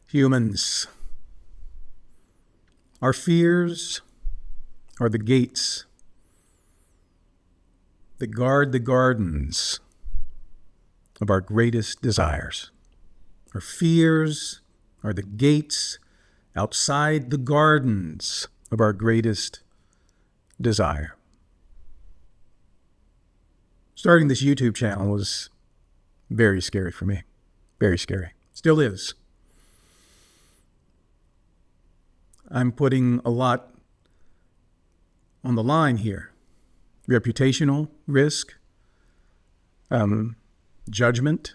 Humans, our fears are the gates that guard the gardens of our greatest desires. Our fears are the gates outside the gardens of our greatest desire. Starting this YouTube channel was very scary for me. Very scary. Still is. I'm putting a lot on the line here. Reputational risk, judgment,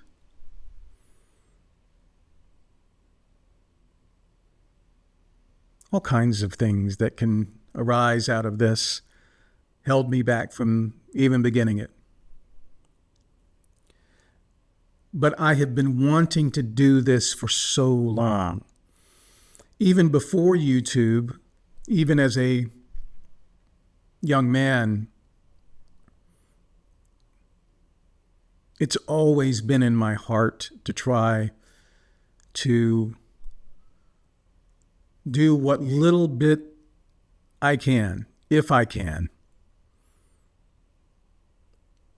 all kinds of things that can arise out of this held me back from even beginning it. But I have been wanting to do this for so long. Even before YouTube, even as a young man, it's always been in my heart to try to do what little bit I can, if I can,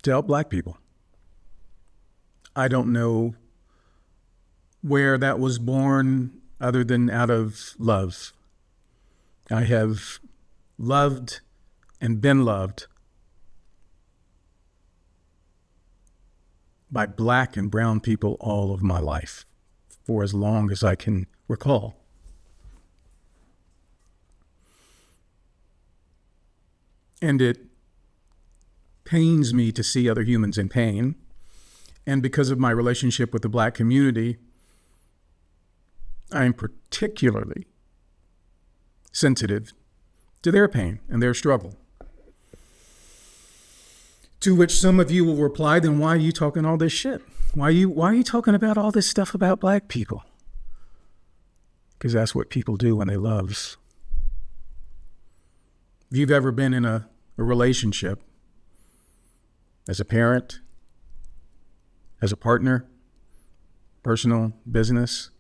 to help Black people. I don't know where that was born other than out of love. I have loved and been loved by Black and brown people all of my life, for as long as I can recall. And it pains me to see other humans in pain. And because of my relationship with the Black community, I am particularly sensitive to their pain and their struggle. To which some of you will reply, then why are you talking all this shit? Why are you talking about all this stuff about Black people? Because that's what people do when they love. If you've ever been in a relationship as a parent, as a partner, personal, business,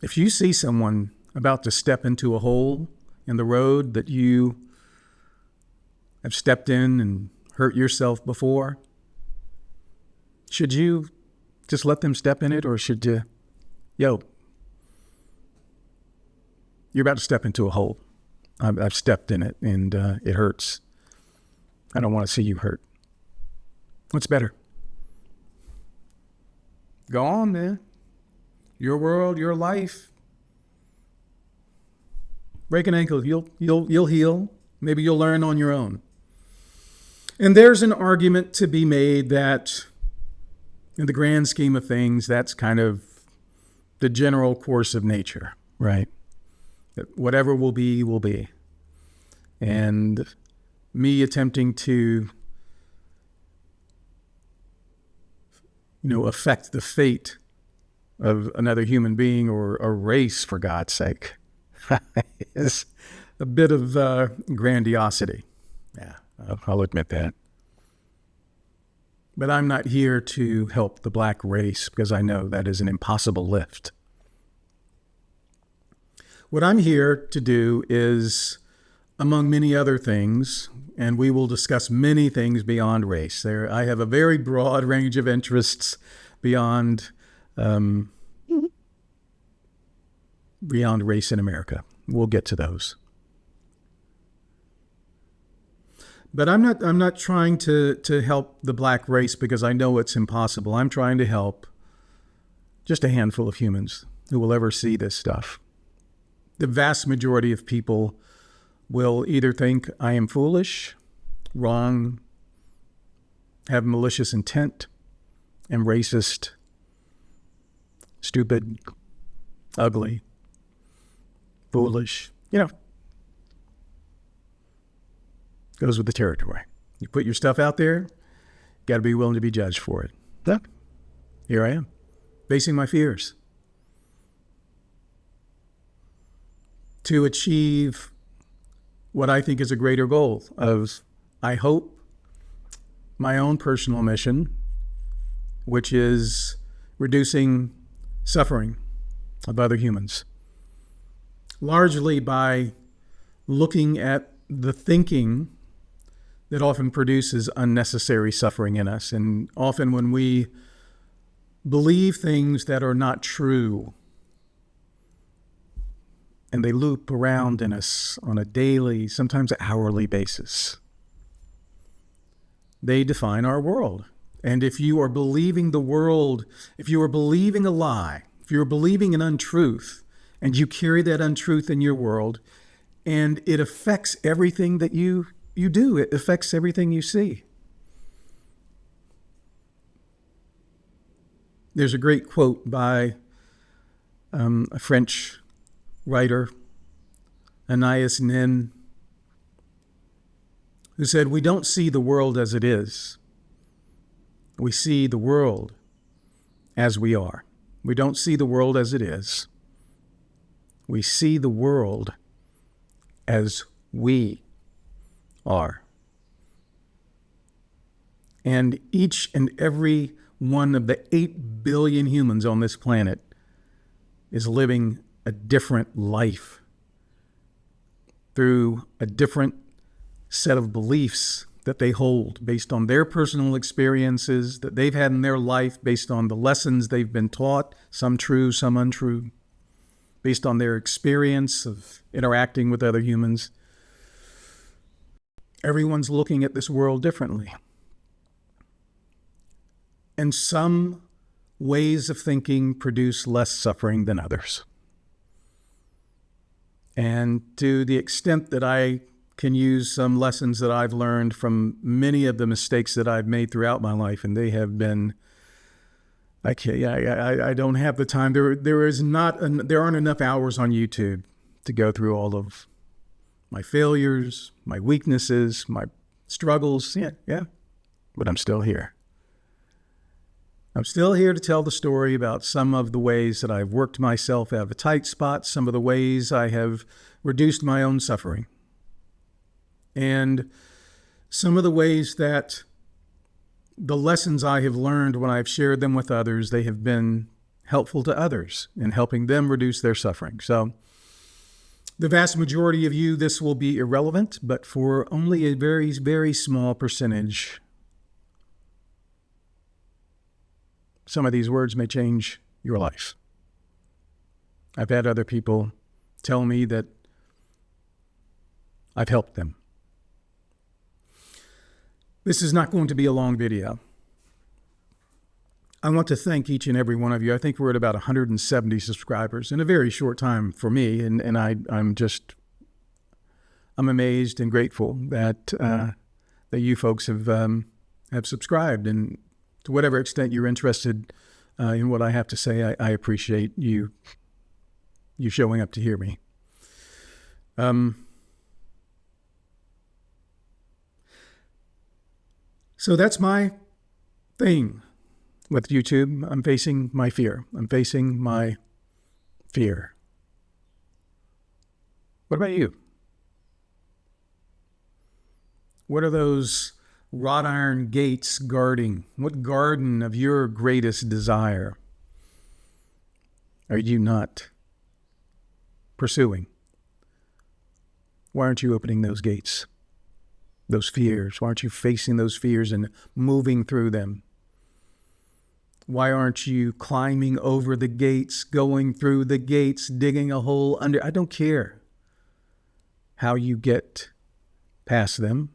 if you see someone about to step into a hole in the road that you have stepped in and hurt yourself before, should you just let them step in it, or should you, you're about to step into a hole. I've stepped in it and it hurts. I don't want to see you hurt. What's better? Go on, man. Your world, your life. Break an ankle, you'll heal. Maybe you'll learn on your own. And there's an argument to be made that in the grand scheme of things, that's kind of the general course of nature, right? That whatever will be, will be. And me attempting to, affect the fate of another human being or a race, for God's sake, is a bit of grandiosity. Yeah, I'll admit that. But I'm not here to help the Black race, because I know that is an impossible lift. What I'm here to do is, among many other things, and we will discuss many things beyond race. I have a very broad range of interests beyond race in America. We'll get to those. But I'm not trying to help the Black race because I know it's impossible. I'm trying to help just a handful of humans who will ever see this stuff. The vast majority of people will either think I am foolish, wrong, have malicious intent, am racist, stupid, ugly, foolish, goes with the territory. You put your stuff out there, got to be willing to be judged for it. So, here I am, facing my fears to achieve what I think is a greater goal of, I hope, my own personal mission, which is reducing suffering of other humans, largely by looking at the thinking that often produces unnecessary suffering in us. And often when we believe things that are not true, and they loop around in us on a daily, sometimes hourly basis, they define our world. And if you are believing the world, if you are believing a lie, if you're believing an untruth, and you carry that untruth in your world, and it affects everything that you do, it affects everything you see. There's a great quote by a French writer, Anais Nin, who said, "We don't see the world as it is. We see the world as we are. We don't see the world as it is. We see the world as we are." And each and every one of the 8 billion humans on this planet is living a different life through a different set of beliefs that they hold based on their personal experiences that they've had in their life, based on the lessons they've been taught, some true, some untrue, based on their experience of interacting with other humans. Everyone's looking at this world differently. And some ways of thinking produce less suffering than others. And to the extent that I can use some lessons that I've learned from many of the mistakes that I've made throughout my life, and they have been, I don't have the time. There aren't enough hours on YouTube to go through all of my failures, my weaknesses, my struggles. Yeah, but I'm still here. I'm still here to tell the story about some of the ways that I've worked myself out of a tight spot, some of the ways I have reduced my own suffering, and some of the ways that the lessons I have learned when I've shared them with others, they have been helpful to others in helping them reduce their suffering. So the vast majority of you, this will be irrelevant, but for only a very, very small percentage, some of these words may change your life. I've had other people tell me that I've helped them. This is not going to be a long video. I want to thank each and every one of you. I think we're at about 170 subscribers in a very short time for me, and I'm amazed and grateful that that you folks have subscribed, and to whatever extent you're interested in what I have to say, I appreciate you showing up to hear me. So that's my thing with YouTube. I'm facing my fear. I'm facing my fear. What about you? What are those wrought iron gates guarding? What garden of your greatest desire are you not pursuing? Why aren't you opening those gates? Those fears? Why aren't you facing those fears and moving through them? Why aren't you climbing over the gates, going through the gates, digging a hole under? I don't care how you get past them.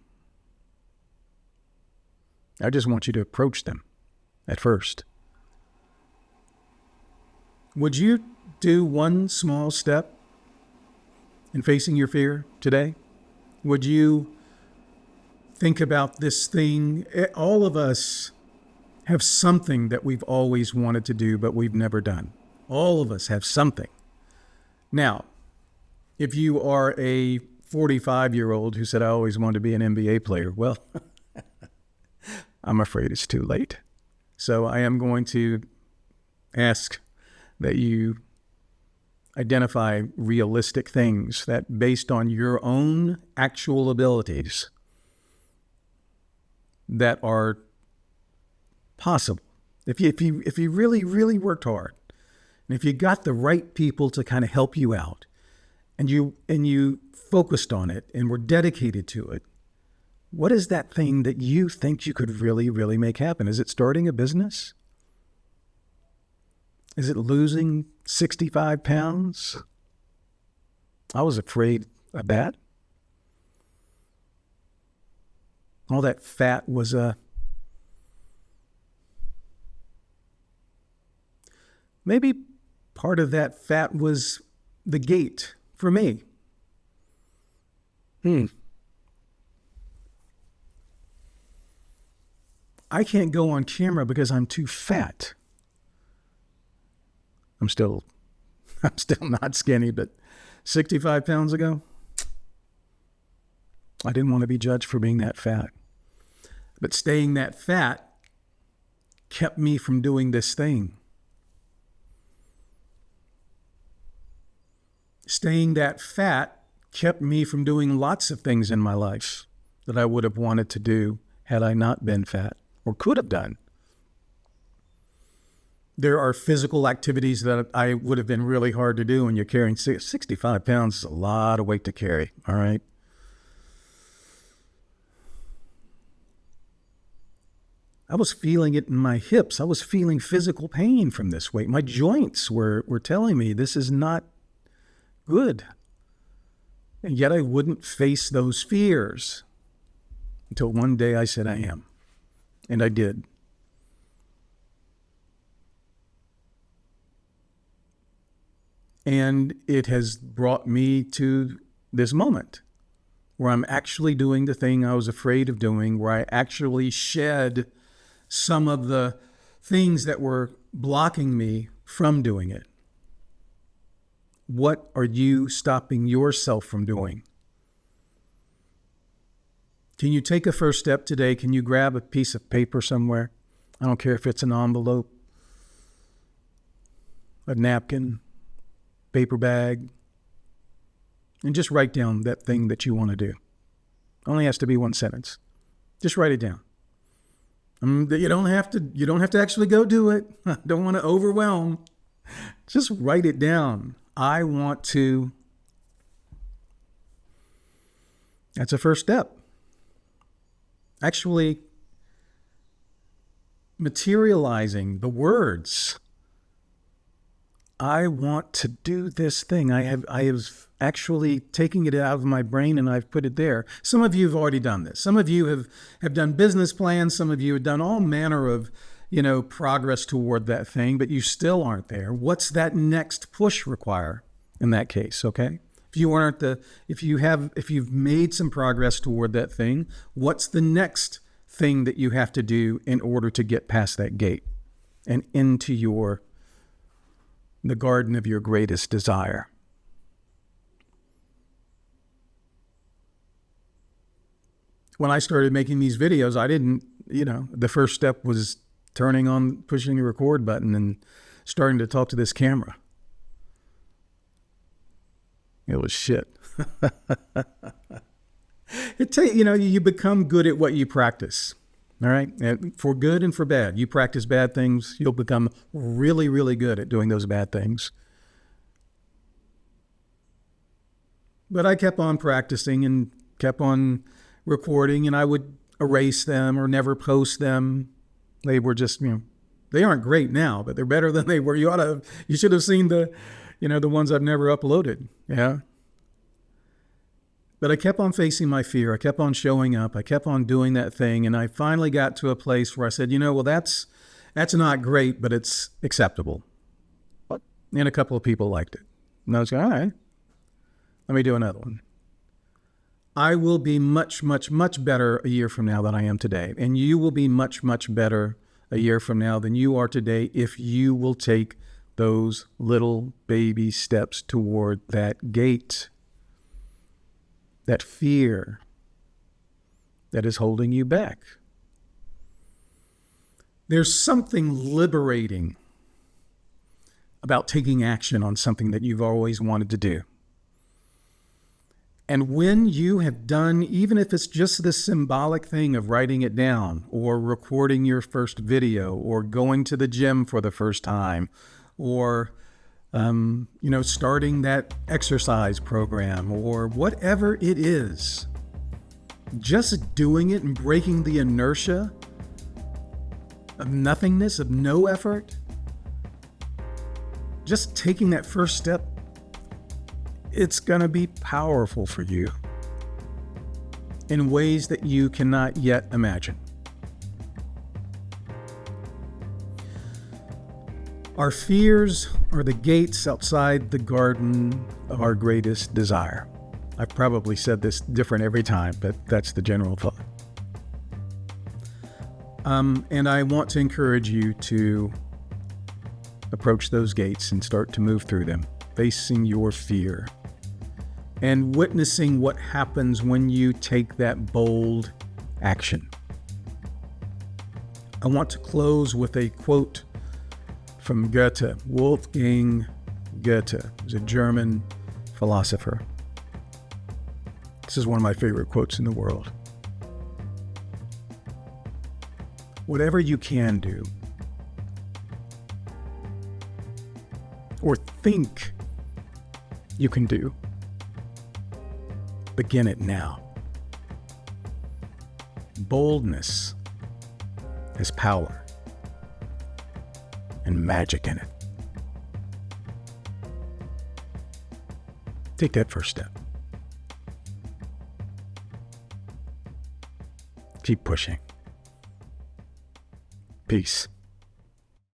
I just want you to approach them at first. Would you do one small step in facing your fear today? Would you think about this thing? All of us have something that we've always wanted to do, but we've never done. All of us have something. Now, if you are a 45-year-old who said, I always wanted to be an NBA player, well, I'm afraid it's too late. So I am going to ask that you identify realistic things that, based on your own actual abilities, that are possible. If you really, really worked hard, And if you got the right people to kind of help you out, and you focused on it and were dedicated to it, what is that thing that you think you could really, really make happen? Is it starting a business? Is it losing 65 pounds? I was afraid of that. All that fat was maybe part of that fat was the gate for me. I can't go on camera because I'm too fat. I'm still not skinny, but 65 pounds ago, I didn't want to be judged for being that fat. But staying that fat kept me from doing this thing. Staying that fat kept me from doing lots of things in my life that I would have wanted to do had I not been fat, or could have done. There are physical activities that I would have been really hard to do when you're carrying 65 pounds is a lot of weight to carry, all right? I was feeling it in my hips. I was feeling physical pain from this weight. My joints were telling me this is not good. And yet I wouldn't face those fears until one day I said, I am. And I did. And it has brought me to this moment where I'm actually doing the thing I was afraid of doing, where I actually shed some of the things that were blocking me from doing it. What are you stopping yourself from doing? Can you take a first step today? Can you grab a piece of paper somewhere? I don't care if it's an envelope, a napkin, paper bag, and just write down that thing that you want to do. Only has to be one sentence. Just write it down. You don't have to actually go do it. I don't want to overwhelm. Just write it down. I want to. That's a first step. Actually materializing the words. I want to do this thing. I have actually taken it out of my brain and I've put it there. Some of you have already done this. Some of you have done business plans. Some of you have done all manner of, progress toward that thing, but you still aren't there. What's that next push require in that case? Okay. If you've made some progress toward that thing, what's the next thing that you have to do in order to get past that gate and into the garden of your greatest desire? When I started making these videos, I didn't, the first step was pushing the record button and starting to talk to this camera. It was shit. You become good at what you practice. All right. And for good and for bad. You practice bad things, you'll become really, really good at doing those bad things. But I kept on practicing and kept on recording, and I would erase them or never post them. They were just, they aren't great now, but they're better than they were. You should have seen the ones I've never uploaded. Yeah. But I kept on facing my fear. I kept on showing up. I kept on doing that thing. And I finally got to a place where I said, well, that's not great, but it's acceptable. And a couple of people liked it. And I was like, all right, let me do another one. I will be much, much, much better a year from now than I am today. And you will be much, much better a year from now than you are today if you will take those little baby steps toward that gate. That fear that is holding you back. There's something liberating about taking action on something that you've always wanted to do. And when you have done, even if it's just the symbolic thing of writing it down or recording your first video or going to the gym for the first time or Starting that exercise program or whatever it is. Just doing it and breaking the inertia of nothingness, of no effort. Just taking that first step, it's going to be powerful for you in ways that you cannot yet imagine. Our fears are the gates outside the garden of our greatest desire. I've probably said this different every time, but that's the general thought. And I want to encourage you to approach those gates and start to move through them, facing your fear and witnessing what happens when you take that bold action. I want to close with a quote from Goethe. Wolfgang Goethe was a German philosopher. This is one of my favorite quotes in the world. Whatever you can do, or think you can do, begin it now. Boldness has power and magic in it. Take that first step. Keep pushing. Peace.